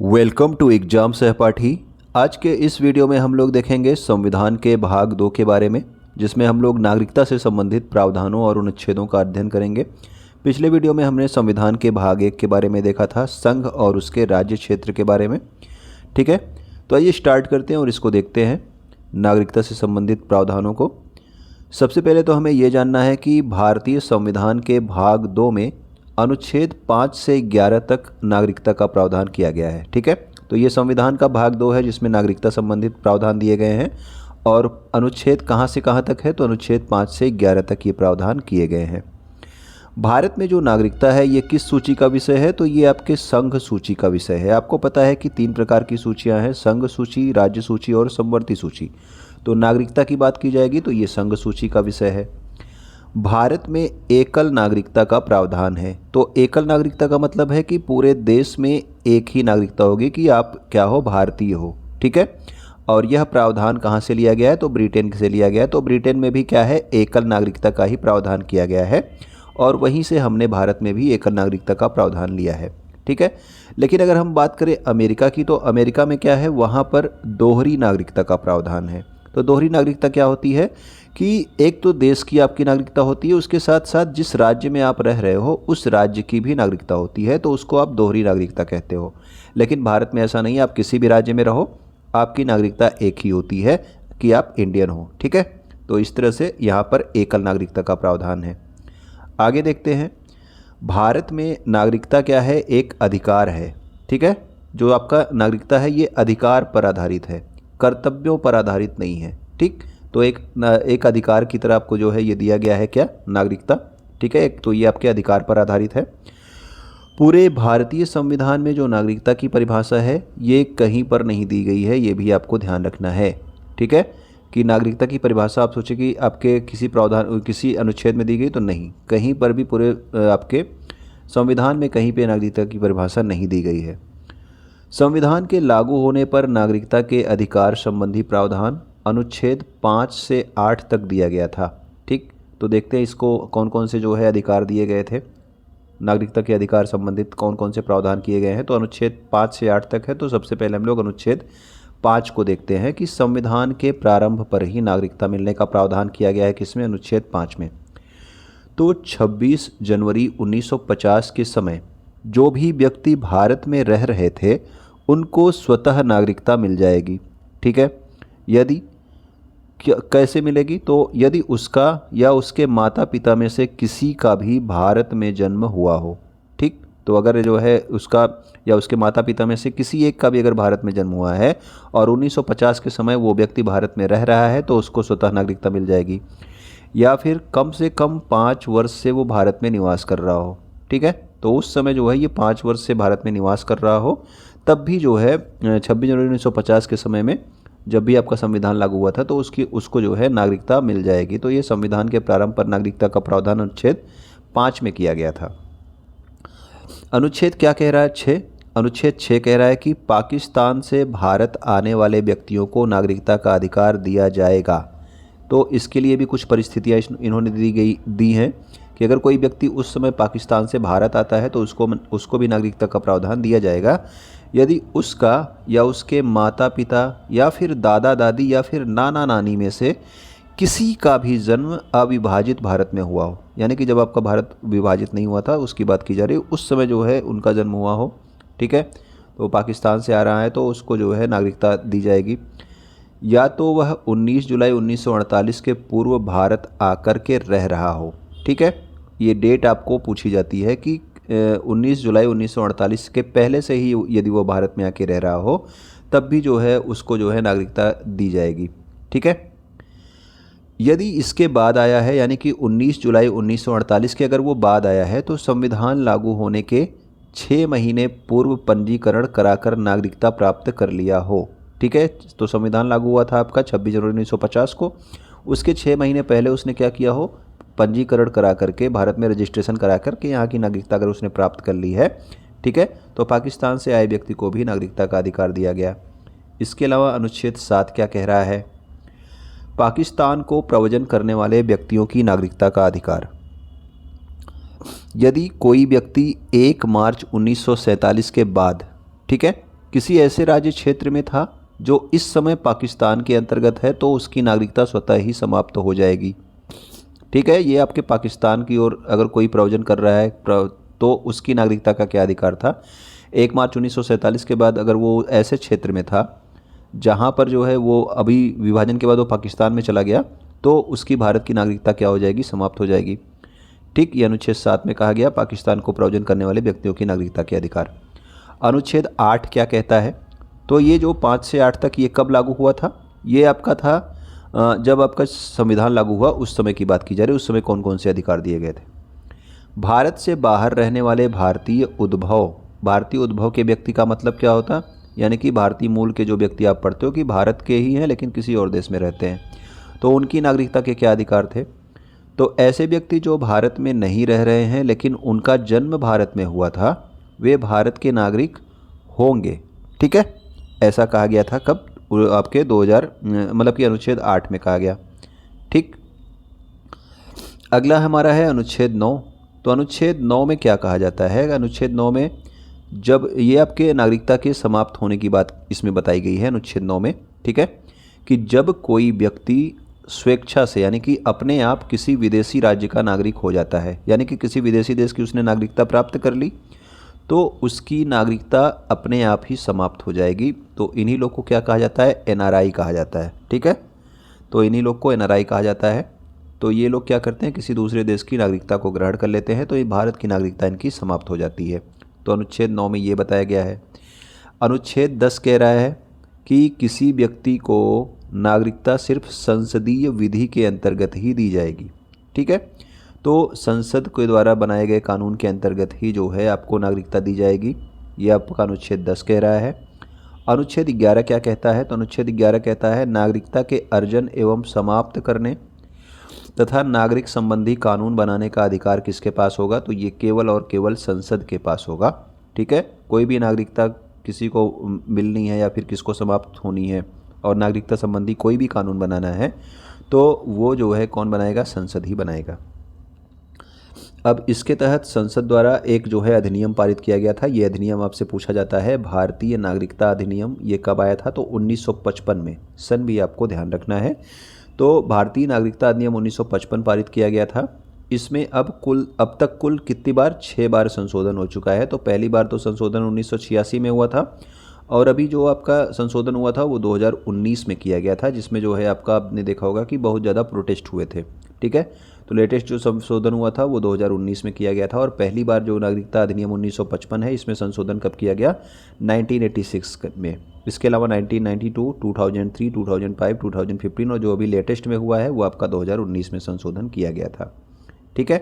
Welcome to exam सहपाठी। आज के इस वीडियो में हम लोग देखेंगे संविधान के भाग 2 के बारे में, जिसमें हम लोग नागरिकता से संबंधित प्रावधानों और अनुच्छेदों का अध्ययन करेंगे। पिछले वीडियो में हमने संविधान के भाग 1 के बारे में देखा था, संघ और उसके राज्य क्षेत्र के बारे में। ठीक है, तो आइए स्टार्ट करते हैं और इसको देखते हैं, नागरिकता से संबंधित प्रावधानों को। सबसे पहले तो हमें ये जानना है कि भारतीय संविधान के भाग 2 में अनुच्छेद 5 से 11 तक नागरिकता का प्रावधान किया गया है। ठीक है, तो ये संविधान का भाग 2 है जिसमें नागरिकता संबंधित प्रावधान दिए गए हैं। और अनुच्छेद कहाँ से कहाँ तक है, तो अनुच्छेद 5 से 11 तक ये प्रावधान किए गए हैं। भारत में जो नागरिकता है ये किस सूची का विषय है, तो ये आपके संघ सूची का विषय है। आपको पता है कि 3 प्रकार की सूचियाँ हैं, संघ सूची, राज्य सूची और समवर्ती सूची। तो नागरिकता की बात की जाएगी तो ये संघ सूची का विषय है। भारत में एकल नागरिकता का प्रावधान है। तो एकल नागरिकता का मतलब है कि पूरे देश में एक ही नागरिकता होगी कि आप क्या हो, भारतीय हो। ठीक है, और यह प्रावधान कहाँ से लिया गया है, तो ब्रिटेन से लिया गया है। तो ब्रिटेन में भी क्या है, एकल नागरिकता का ही प्रावधान किया गया है और वहीं से हमने भारत में भी एकल नागरिकता का प्रावधान लिया है। ठीक है, लेकिन अगर हम बात करें अमेरिका की, तो अमेरिका में क्या है, वहाँ पर दोहरी नागरिकता का प्रावधान है। तो दोहरी नागरिकता क्या होती है कि एक तो देश की आपकी नागरिकता होती है, उसके साथ साथ जिस राज्य में आप रह रहे हो उस राज्य की भी नागरिकता होती है, तो उसको आप दोहरी नागरिकता कहते हो। लेकिन भारत में ऐसा नहीं है, आप किसी भी राज्य में रहो आपकी नागरिकता एक ही होती है कि आप इंडियन हो। ठीक है, तो इस तरह से यहाँ पर एकल नागरिकता का प्रावधान है। आगे देखते हैं, भारत में नागरिकता क्या है, एक अधिकार है। ठीक है, जो आपका नागरिकता है ये अधिकार पर आधारित है, कर्तव्यों पर आधारित नहीं है। ठीक, तो एक अधिकार की तरह आपको जो है ये दिया गया है, क्या, नागरिकता। ठीक है, एक तो ये आपके अधिकार पर आधारित है। पूरे भारतीय संविधान में जो नागरिकता की परिभाषा है ये कहीं पर नहीं दी गई है, ये भी आपको ध्यान रखना है। ठीक है, कि नागरिकता की परिभाषा आप सोचे कि आपके किसी प्रावधान किसी अनुच्छेद में दी गई, तो नहीं, कहीं पर भी पूरे आपके संविधान में कहीं पर नागरिकता की परिभाषा नहीं दी गई है। संविधान के लागू होने पर नागरिकता के अधिकार संबंधी प्रावधान अनुच्छेद 5 से 8 तक दिया गया था। ठीक, तो देखते हैं इसको कौन कौन से जो है अधिकार दिए गए थे, नागरिकता के अधिकार संबंधित कौन कौन से प्रावधान किए गए हैं। तो अनुच्छेद 5 से 8 तक है। तो सबसे पहले हम लोग अनुच्छेद 5 को देखते हैं कि संविधान के प्रारंभ पर ही नागरिकता मिलने का प्रावधान किया गया है। किसमें, अनुच्छेद 5 में। तो 26 जनवरी 1950 के समय जो भी व्यक्ति भारत में रह रहे थे उनको स्वतः नागरिकता मिल जाएगी। ठीक है, यदि कैसे मिलेगी, तो यदि उसका या उसके माता पिता में से किसी का भी भारत में जन्म हुआ हो। ठीक, तो अगर जो है उसका या उसके माता पिता में से किसी एक का भी अगर भारत में जन्म हुआ है और 1950 के समय वो व्यक्ति भारत में रह रहा है तो उसको स्वतः नागरिकता मिल जाएगी। या फिर कम से कम 5 वर्ष से वो भारत में निवास कर रहा हो। ठीक है, तो उस समय जो है ये 5 वर्ष से भारत में निवास कर रहा हो, तब भी जो है 26 जनवरी 1950 के समय में जब भी आपका संविधान लागू हुआ था तो उसको जो है नागरिकता मिल जाएगी। तो ये संविधान के प्रारंभ पर नागरिकता का प्रावधान अनुच्छेद 5 में किया गया था। अनुच्छेद क्या कह रहा है, 6। अनुच्छेद 6 कह रहा है कि पाकिस्तान से भारत आने वाले व्यक्तियों को नागरिकता का अधिकार दिया जाएगा। तो इसके लिए भी कुछ परिस्थितियाँ इन्होंने दी हैं कि अगर कोई व्यक्ति उस समय पाकिस्तान से भारत आता है तो उसको भी नागरिकता का प्रावधान दिया जाएगा यदि उसका या उसके माता पिता या फिर दादा दादी या फिर नाना नानी में से किसी का भी जन्म अविभाजित भारत में हुआ हो। यानी कि जब आपका भारत विभाजित नहीं हुआ था उसकी बात की जा रही है, उस समय जो है उनका जन्म हुआ हो। ठीक है, तो पाकिस्तान से आ रहा है तो उसको जो है नागरिकता दी जाएगी। या तो वह 19 जुलाई 1948 के पूर्व भारत आकर के रह रहा हो। ठीक है, ये डेट आपको पूछी जाती है कि 19 जुलाई 1948 के पहले से ही यदि वो भारत में आके रह रहा हो तब भी जो है उसको जो है नागरिकता दी जाएगी। ठीक है, यदि इसके बाद आया है यानी कि 19 जुलाई 1948 के अगर वो बाद आया है तो संविधान लागू होने के 6 महीने पूर्व पंजीकरण कराकर नागरिकता प्राप्त कर लिया हो। ठीक है, तो संविधान लागू हुआ था आपका 26 जनवरी 1950 को, उसके 6 महीने पहले उसने क्या किया हो, पंजीकरण करा करके भारत में रजिस्ट्रेशन करा करके यहाँ की नागरिकता अगर उसने प्राप्त कर ली है। ठीक है, तो पाकिस्तान से आए व्यक्ति को भी नागरिकता का अधिकार दिया गया। इसके अलावा अनुच्छेद 7 क्या कह रहा है, पाकिस्तान को प्रव्रजन करने वाले व्यक्तियों की नागरिकता का अधिकार। यदि कोई व्यक्ति 1 मार्च 1947 के बाद, ठीक है, किसी ऐसे राज्य क्षेत्र में था जो इस समय पाकिस्तान के अंतर्गत है, तो उसकी नागरिकता स्वतः ही समाप्त हो जाएगी। ठीक है, ये आपके पाकिस्तान की ओर अगर कोई प्रोविजन कर रहा है तो उसकी नागरिकता का क्या अधिकार था। 1 मार्च 1947 के बाद अगर वो ऐसे क्षेत्र में था जहाँ पर जो है वो अभी विभाजन के बाद वो पाकिस्तान में चला गया, तो उसकी भारत की नागरिकता क्या हो जाएगी, समाप्त हो जाएगी। ठीक, ये अनुच्छेद 7 में कहा गया पाकिस्तान को प्रोविजन करने वाले व्यक्तियों की नागरिकता के अधिकार। अनुच्छेद 8 क्या कहता है, तो ये जो 5 से 8 तक ये कब लागू हुआ था, ये आपका था जब आपका संविधान लागू हुआ उस समय की बात की जा रही है। उस समय कौन कौन से अधिकार दिए गए थे। भारत से बाहर रहने वाले भारतीय उद्भव के व्यक्ति का मतलब क्या होता, यानी कि भारतीय मूल के जो व्यक्ति आप पढ़ते हो कि भारत के ही हैं लेकिन किसी और देश में रहते हैं, तो उनकी नागरिकता के क्या अधिकार थे। तो ऐसे व्यक्ति जो भारत में नहीं रह रहे हैं लेकिन उनका जन्म भारत में हुआ था, वे भारत के नागरिक होंगे। ठीक है, ऐसा कहा गया था कब, आपके 2000 मतलब कि अनुच्छेद 8 में कहा गया। ठीक, अगला हमारा है अनुच्छेद 9। तो अनुच्छेद 9 में क्या कहा जाता है, अनुच्छेद 9 में जब ये आपके नागरिकता के समाप्त होने की बात इसमें बताई गई है अनुच्छेद 9 में। ठीक है, कि जब कोई व्यक्ति स्वेच्छा से यानी कि अपने आप किसी विदेशी राज्य का नागरिक हो जाता है, यानी कि किसी विदेशी देश की उसने नागरिकता प्राप्त कर ली, तो उसकी नागरिकता अपने आप ही समाप्त हो जाएगी। तो इन्हीं लोग को क्या कहा जाता है, एनआरआई कहा जाता है। ठीक है, तो इन्हीं लोग को एनआरआई कहा जाता है। तो ये लोग क्या करते हैं, किसी दूसरे देश की नागरिकता को ग्रहण कर लेते हैं, तो ये भारत की नागरिकता इनकी समाप्त हो जाती है। तो अनुच्छेद 9 में ये बताया गया है। अनुच्छेद 10 कह रहा है कि किसी व्यक्ति को नागरिकता सिर्फ संसदीय विधि के अंतर्गत ही दी जाएगी। ठीक है, तो संसद के द्वारा बनाए गए कानून के अंतर्गत ही जो है आपको नागरिकता दी जाएगी। ये आपका अनुच्छेद 10 कह रहा है। अनुच्छेद 11 क्या कहता है, तो अनुच्छेद 11 कहता है नागरिकता के अर्जन एवं समाप्त करने तथा नागरिक संबंधी कानून बनाने का अधिकार किसके पास होगा, तो ये केवल और केवल संसद के पास होगा। ठीक है, कोई भी नागरिकता किसी को मिलनी है या फिर किसको समाप्त होनी है और नागरिकता संबंधी कोई भी कानून बनाना है, तो वो जो है कौन बनाएगा, संसद ही बनाएगा। अब इसके तहत संसद द्वारा एक जो है अधिनियम पारित किया गया था। ये अधिनियम आपसे पूछा जाता है, भारतीय नागरिकता अधिनियम। ये कब आया था, तो 1955 में। सन भी आपको ध्यान रखना है। तो भारतीय नागरिकता अधिनियम 1955 पारित किया गया था। इसमें अब तक कुल कितनी बार, 6 बार संशोधन हो चुका है। तो पहली बार तो संशोधन 1986 में हुआ था और अभी जो आपका संशोधन हुआ था वो 2019 में किया गया था, जिसमें जो है आपका आपने देखा होगा कि बहुत ज़्यादा प्रोटेस्ट हुए थे। ठीक है, तो लेटेस्ट जो संशोधन हुआ था वो 2019 में किया गया था। और पहली बार जो नागरिकता अधिनियम 1955 है, इसमें संशोधन कब किया गया, 1986 में। इसके अलावा 1992, 2003, 2005, 2015 और जो अभी लेटेस्ट में हुआ है वो आपका 2019 में संशोधन किया गया था। ठीक है,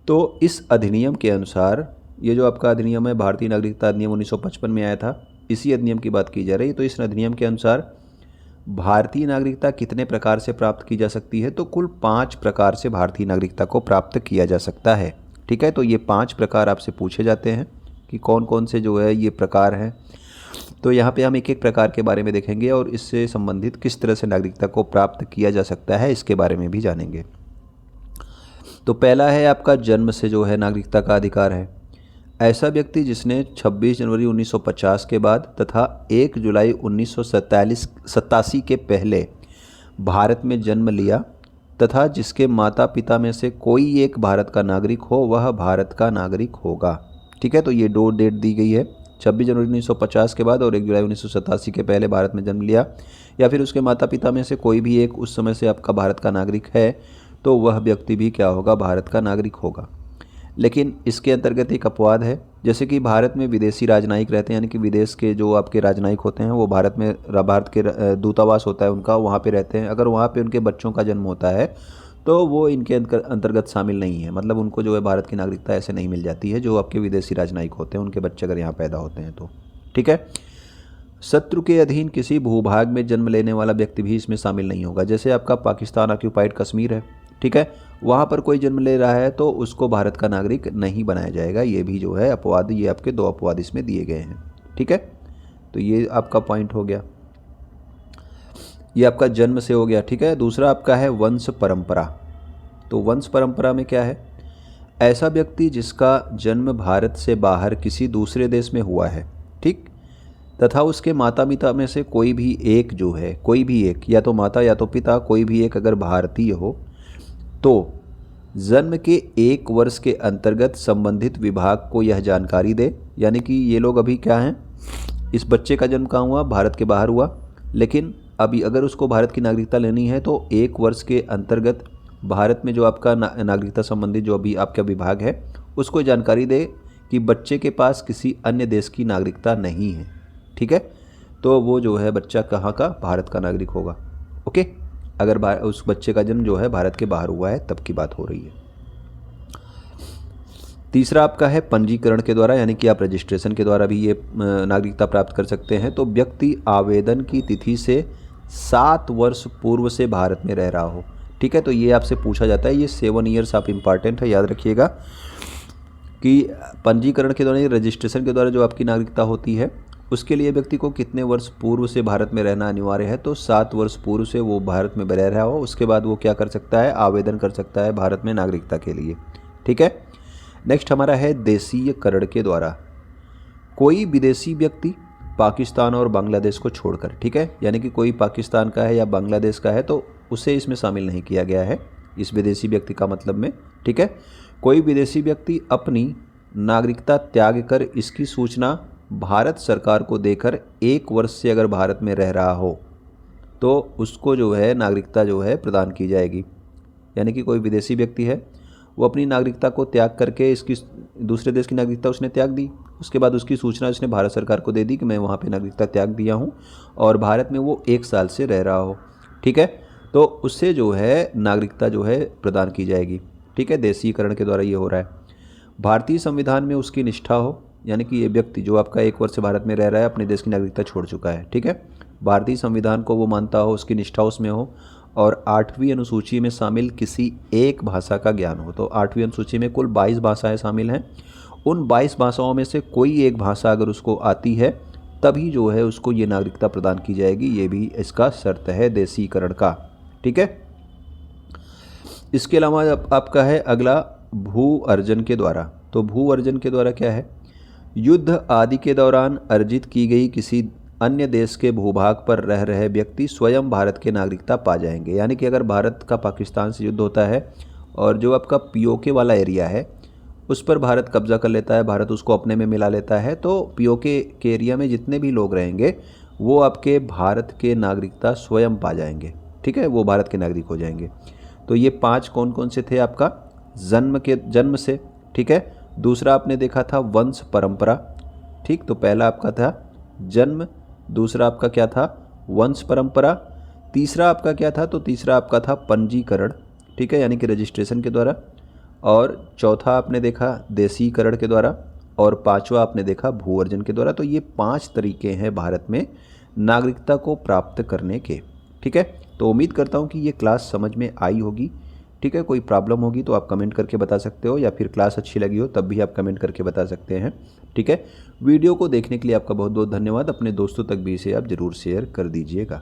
तो इस अधिनियम के अनुसार ये जो आपका अधिनियम है, भारतीय नागरिकता अधिनियम 1955 में आया था, इसी अधिनियम की बात की जा रही है। तो इस अधिनियम के अनुसार भारतीय नागरिकता कितने प्रकार से प्राप्त की जा सकती है, तो कुल 5 प्रकार से भारतीय नागरिकता को प्राप्त किया जा सकता है। ठीक है, तो ये 5 प्रकार आपसे पूछे जाते हैं कि कौन कौन से जो है ये प्रकार हैं। तो यहाँ पे हम एक एक प्रकार के बारे में देखेंगे और इससे संबंधित किस तरह से नागरिकता को प्राप्त किया जा सकता है इसके बारे में भी जानेंगे। तो पहला है आपका जन्म से जो है नागरिकता का अधिकार है। ऐसा व्यक्ति जिसने 26 जनवरी 1950 के बाद तथा 1 जुलाई 1987 के पहले भारत में जन्म लिया तथा जिसके माता पिता में से कोई एक भारत का नागरिक हो, वह भारत का नागरिक होगा। ठीक है, तो ये 2 डेट दी गई है, 26 जनवरी 1950 के बाद और 1 जुलाई 1987 के पहले भारत में जन्म लिया, या फिर उसके माता पिता में से कोई भी एक उस समय से आपका भारत का नागरिक है, तो वह व्यक्ति भी क्या होगा, भारत का नागरिक होगा। लेकिन इसके अंतर्गत एक अपवाद है, जैसे कि भारत में विदेशी राजनयिक रहते हैं, यानी कि विदेश के जो आपके राजनयिक होते हैं वो भारत के दूतावास होता है उनका, वहाँ पे रहते हैं। अगर वहाँ पे उनके बच्चों का जन्म होता है तो वो इनके अंतर्गत शामिल नहीं है, मतलब उनको जो है भारत की नागरिकता ऐसे नहीं मिल जाती है जो आपके विदेशी राजनयिक होते हैं, उनके बच्चे अगर यहाँ पैदा होते हैं तो। ठीक है, शत्रु के अधीन किसी भूभाग में जन्म लेने वाला व्यक्ति भी इसमें शामिल नहीं होगा। जैसे आपका पाकिस्तान ऑक्यूपाइड कश्मीर है, ठीक है, वहाँ पर कोई जन्म ले रहा है तो उसको भारत का नागरिक नहीं बनाया जाएगा। ये भी जो है अपवाद, ये आपके 2 अपवाद इसमें दिए गए हैं। ठीक है, तो ये आपका पॉइंट हो गया, ये आपका जन्म से हो गया। ठीक है, दूसरा आपका है वंश परंपरा। तो वंश परंपरा में क्या है, ऐसा व्यक्ति जिसका जन्म भारत से बाहर किसी दूसरे देश में हुआ है, ठीक, तथा उसके माता पिता में से कोई भी एक जो है, कोई भी एक, या तो माता या तो पिता, कोई भी एक अगर भारतीय हो तो जन्म के 1 वर्ष के अंतर्गत संबंधित विभाग को यह जानकारी दे। यानी कि ये लोग अभी क्या हैं, इस बच्चे का जन्म कहाँ हुआ, भारत के बाहर हुआ, लेकिन अभी अगर उसको भारत की नागरिकता लेनी है तो 1 वर्ष के अंतर्गत भारत में जो आपका नागरिकता संबंधित जो अभी आपका विभाग है उसको जानकारी दे कि बच्चे के पास किसी अन्य देश की नागरिकता नहीं है। ठीक है, तो वो जो है बच्चा कहाँ का, भारत का नागरिक होगा। ओके, अगर उस बच्चे का जन्म जो है भारत के बाहर हुआ है तब की बात हो रही है। तीसरा आपका है पंजीकरण के द्वारा, यानी कि आप रजिस्ट्रेशन के द्वारा भी ये नागरिकता प्राप्त कर सकते हैं। तो व्यक्ति आवेदन की तिथि से 7 वर्ष पूर्व से भारत में रह रहा हो। ठीक है, तो ये आपसे पूछा जाता है, ये 7 ईयर्स आप इम्पॉर्टेंट है, याद रखिएगा कि पंजीकरण के द्वारा, रजिस्ट्रेशन के द्वारा जो आपकी नागरिकता होती है उसके लिए व्यक्ति को कितने वर्ष पूर्व से भारत में रहना अनिवार्य है। तो 7 वर्ष पूर्व से वो भारत में रह रहा हो, उसके बाद वो क्या कर सकता है, आवेदन कर सकता है भारत में नागरिकता के लिए। ठीक है, नेक्स्ट हमारा है देशीयकरण के द्वारा। कोई विदेशी व्यक्ति पाकिस्तान और बांग्लादेश को छोड़कर, ठीक है, यानी कि कोई पाकिस्तान का है या बांग्लादेश का है तो उसे इसमें शामिल नहीं किया गया है इस विदेशी व्यक्ति का मतलब में। ठीक है, कोई विदेशी व्यक्ति अपनी नागरिकता त्याग कर इसकी सूचना भारत सरकार को देकर 1 वर्ष से अगर भारत में रह रहा हो तो उसको जो है नागरिकता जो है प्रदान की जाएगी। यानी कि कोई विदेशी व्यक्ति है, वो अपनी नागरिकता को त्याग करके इसकी दूसरे देश की नागरिकता उसने त्याग दी, उसके बाद उसकी सूचना उसने भारत सरकार को दे दी कि मैं वहाँ पे नागरिकता त्याग दिया हूँ और भारत में वो 1 साल से रह रहा हो। ठीक है, तो उससे जो है नागरिकता जो है प्रदान की जाएगी। ठीक है, देशीकरण के द्वारा ये हो रहा है। भारतीय संविधान में उसकी निष्ठा हो, यानी कि ये व्यक्ति जो आपका 1 वर्ष से भारत में रह रहा है अपने देश की नागरिकता छोड़ चुका है। ठीक है, भारतीय संविधान को वो मानता हो, उसकी निष्ठा उसमें हो और 8वीं अनुसूची में शामिल किसी एक भाषा का ज्ञान हो। तो 8वीं अनुसूची में कुल 22 भाषाएं शामिल हैं, उन 22 भाषाओं में से कोई एक भाषा अगर उसको आती है तभी जो है उसको ये नागरिकता प्रदान की जाएगी। ये भी इसका शर्त है देशीकरण का। ठीक है, इसके अलावा आपका है अगला भू अर्जन के द्वारा। तो भू अर्जन के द्वारा क्या है, युद्ध आदि के दौरान अर्जित की गई किसी अन्य देश के भूभाग पर रह रहे व्यक्ति स्वयं भारत के नागरिकता पा जाएंगे। यानी कि अगर भारत का पाकिस्तान से युद्ध होता है और जो आपका पीओके वाला एरिया है उस पर भारत कब्जा कर लेता है, भारत उसको अपने में मिला लेता है, तो पीओके के एरिया में जितने भी लोग रहेंगे वो आपके भारत के नागरिकता स्वयं पा जाएंगे। ठीक है, वो भारत के नागरिक हो जाएंगे। तो ये 5 कौन कौन से थे आपका, जन्म से। ठीक है, दूसरा आपने देखा था वंश परंपरा। ठीक, तो पहला आपका था जन्म, दूसरा आपका क्या था, वंश परंपरा, तीसरा आपका क्या था, तो तीसरा आपका था पंजीकरण। ठीक है, यानी कि रजिस्ट्रेशन के द्वारा, और चौथा आपने देखा देशीकरण के द्वारा, और 5वां आपने देखा भू अर्जन के द्वारा। तो ये 5 तरीके हैं भारत में नागरिकता को प्राप्त करने के। ठीक है, तो उम्मीद करता हूँ कि ये क्लास समझ में आई होगी। ठीक है, कोई प्रॉब्लम होगी तो आप कमेंट करके बता सकते हो, या फिर क्लास अच्छी लगी हो तब भी आप कमेंट करके बता सकते हैं। ठीक है, वीडियो को देखने के लिए आपका बहुत बहुत धन्यवाद। अपने दोस्तों तक भी इसे आप ज़रूर शेयर कर दीजिएगा।